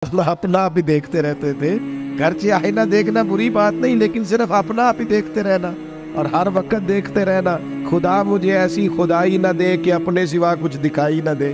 اپنا آپ ہی دیکھتے رہتے تھے. گرچہ آئینہ دیکھنا بری بات نہیں، لیکن صرف اپنا آپ ہی دیکھتے رہنا اور ہر وقت دیکھتے رہنا خدا مجھے ایسی خدائی نہ دے کہ اپنے سوا کچھ دکھائی نہ دے.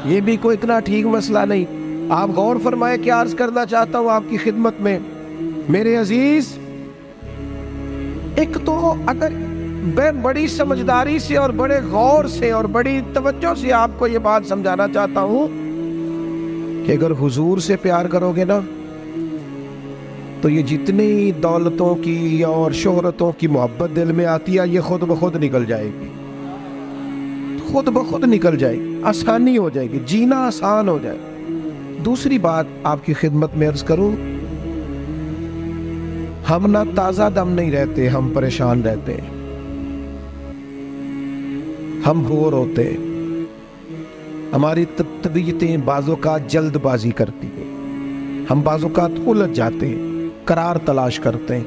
یہ بھی کوئی اتنا ٹھیک مسئلہ نہیں. آپ غور فرمائے کیا عرض کرنا چاہتا ہوں آپ کی خدمت میں میرے عزیز. ایک تو اگر میں بڑی سمجھداری سے اور بڑے غور سے اور بڑی توجہ سے آپ کو یہ بات سمجھانا چاہتا ہوں کہ اگر حضور سے پیار کرو گے نا تو یہ جتنی دولتوں کی اور شہرتوں کی محبت دل میں آتی ہے یہ خود بخود نکل جائے گی. خود بخود نکل جائے گی، آسانی ہو جائے گی، جینا آسان ہو جائے. دوسری بات آپ کی خدمت میں عرض کروں، ہم نہ تازہ دم نہیں رہتے، ہم پریشان رہتے ہیں، ہم بور ہوتے ہیں، ہماری طبیعتیں بعض اوقات جلد بازی کرتی ہیں، ہم بعض اوقات الجھ جاتے ہیں، قرار تلاش کرتے ہیں.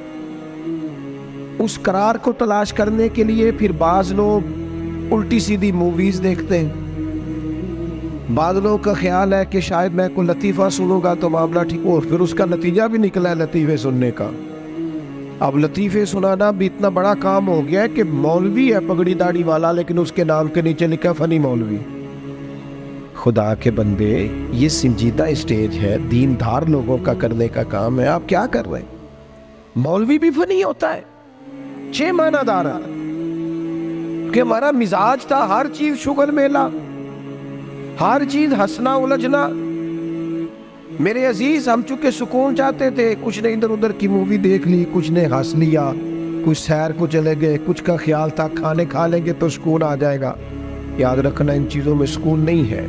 اس قرار کو تلاش کرنے کے لیے پھر بعض لوگ الٹی سیدھی موویز دیکھتے ہیں. بعض لوگوں کا خیال ہے کہ شاید میں کوئی لطیفہ سنوں گا تو معاملہ ٹھیک ہو، پھر اس کا نتیجہ بھی نکلا ہے لطیفے سننے کا. اب لطیفے سنانا بھی اتنا بڑا کام ہو گیا ہے کہ مولوی ہے پگڑی داڑھی والا لیکن اس کے نام کے نیچے لکھا فنی مولوی. خدا کے بندے یہ سنجیدہ اسٹیج ہے، دیندار لوگوں کا کرنے کا کام ہے، آپ کیا کر رہے ہیں؟ مولوی بھی فنی ہوتا ہے، 6 معنی دار کہ ہمارا مزاج تھا ہر چیز شغل میلہ، ہر چیز ہنسنا الجھنا. میرے عزیز ہم چونکہ سکون چاہتے تھے، کچھ نے ادھر ادھر کی مووی دیکھ لی، کچھ نے ہنس لیا، کچھ سیر کو چلے گئے، کچھ کا خیال تھا کھانے کھا لیں گے تو سکون آ جائے گا. یاد رکھنا ان چیزوں میں سکون نہیں ہے،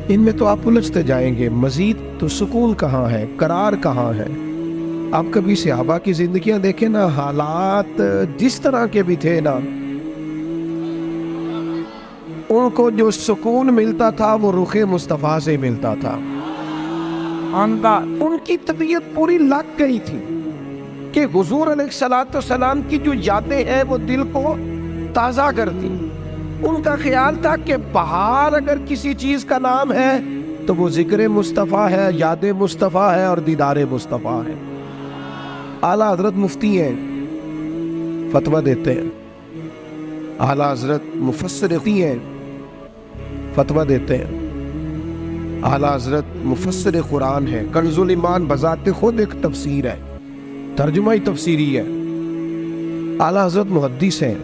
ان میں تو آپ الجھتے جائیں گے. مزید تو سکون کہاں ہے، قرار کہاں ہے؟ آپ کبھی صحابہ کی زندگیاں دیکھیں نا، حالات جس طرح کے بھی تھے نا، ان کو جو سکون ملتا تھا وہ رخ مصطفیٰ سے ملتا تھا. ان کی طبیعت پوری لگ گئی تھی کہ حضور علیہ السلام کی جو یادیں ہیں وہ دل کو تازہ کرتی. ان کا خیال تھا کہ بہار اگر کسی چیز کا نام ہے تو وہ ذکر مصطفیٰ ہے، یاد مصطفیٰ ہے اور دیدار مصطفیٰ ہے. اعلیٰ حضرت مفتی ہیں، فتویٰ دیتے ہیں. اعلیٰ حضرت مفسر ہیں، فتویٰ دیتے ہیں. اعلیٰ حضرت مفسر قرآن ہے. کنز الایمان بذات خود ایک تفسیر ہے، ترجمہ ہی تفسیری ہے. اعلیٰ حضرت محدث ہیں.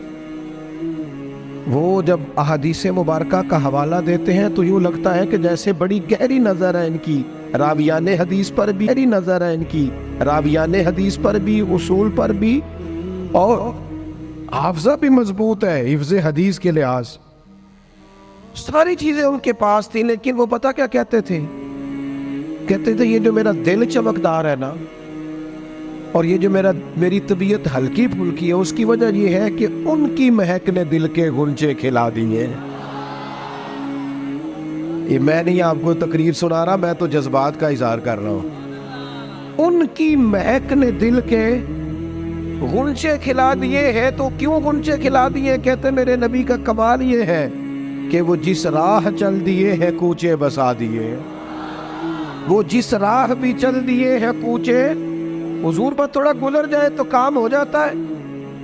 وہ جب احادیث مبارکہ کا حوالہ دیتے ہیں تو یوں لگتا ہے کہ جیسے بڑی گہری نظر ہے ان کی، راویان حدیث پر بھی گہری نظر ہے ان کی، راویان حدیث پر بھی، اصول پر بھی، اور حافظہ بھی مضبوط ہے حفظ حدیث کے لحاظ. ساری چیزیں ان کے پاس تھیں، لیکن وہ پتہ کیا کہتے تھے؟ کہتے تھے یہ جو میرا دل چمکدار ہے نا، اور یہ جو میری طبیعت ہلکی پھلکی ہے، اس کی وجہ یہ ہے کہ ان کی مہک نے دل کے غنچے کھلا دیے. یہ میں نہیں آپ کو تقریر سنا رہا، میں تو جذبات کا اظہار کر رہا ہوں. ان کی مہک نے دل کے غنچے کھلا دیے ہیں. تو کیوں غنچے کھلا دیے؟ کہتے میرے نبی کا کمال یہ ہے کہ وہ جس راہ چل دیے ہیں کوچے بسا دیے. وہ جس راہ بھی چل دیے ہیں کوچے، حضور پر تھوڑا گزر جائے تو کام ہو جاتا ہے.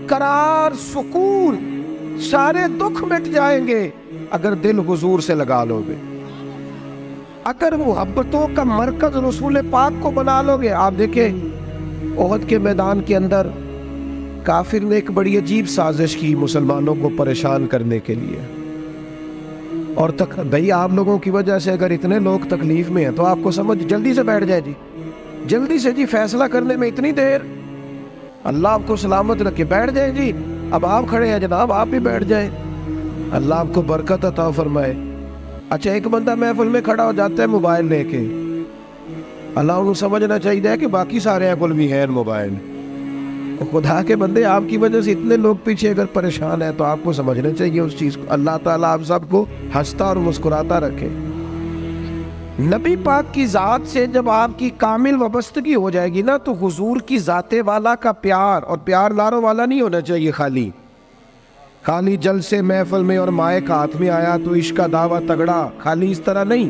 قرار، سکون، سارے دکھ مٹ جائیں گے اگر دل حضور سے لگا لو گے، اگر محبتوں کا مرکز رسول پاک کو بنا لو گے. آپ دیکھیں احد کے میدان کے اندر کافر نے ایک بڑی عجیب سازش کی مسلمانوں کو پریشان کرنے کے لیے. اور بھئی آپ لوگوں کی وجہ سے اگر اتنے لوگ تکلیف میں ہیں تو آپ کو سمجھ جلدی سے بیٹھ جائے جی، جلدی سے جی، فیصلہ کرنے میں اتنی دیر، اللہ آپ کو سلامت رکھے، بیٹھ جائیں جی. اب آپ کھڑے ہیں جناب، آپ بھی بیٹھ جائیں، اللہ آپ کو برکت عطا فرمائے. اچھا ایک بندہ محفل میں کھڑا ہو جاتا ہے موبائل لے کے، اللہ انہوں سمجھنا چاہیے کہ باقی سارے کل بھی ہیں موبائل. خدا کے بندے آپ کی وجہ سے اتنے لوگ پیچھے اگر پریشان ہیں تو آپ کو سمجھنا چاہیے اس چیز کو. اللہ تعالیٰ آپ سب کو ہنستا اور مسکراتا رکھے. نبی پاک کی ذات سے جب آپ کی کامل وابستگی ہو جائے گی نا تو حضور کی ذات والا کا پیار، اور پیار لاروں والا نہیں ہونا چاہیے خالی جلسے محفل میں اور مائک ہاتھ میں آیا تو عشق کا دعویٰ تگڑا، خالی اس طرح نہیں.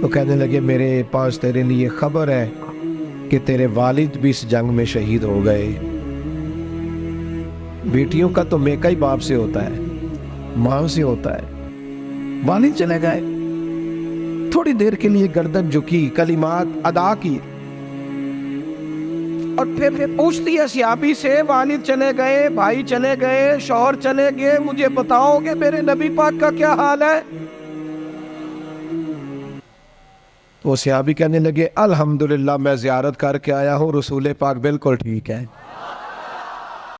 تو کہنے لگے میرے پاس تیرے لیے خبر ہے کہ تیرے والد بھی اس جنگ میں شہید ہو گئے۔ بیٹیوں کا تو میکا ہی باپ سے ہوتا ہے، ماں سے ہوتا ہے۔ والد چلے گئے، تھوڑی دیر کے لیے گردن جھکی، کلمات ادا کی، اور پھر پوچھتی ہے صحابی سے، والد چلے گئے، بھائی چلے گئے، شوہر چلے گئے، مجھے بتاؤ کہ میرے نبی پاک کا کیا حال ہے؟ وہ صحابی کہنے لگے الحمدللہ میں زیارت کر کے آیا ہوں، رسول پاک بالکل ٹھیک ہے۔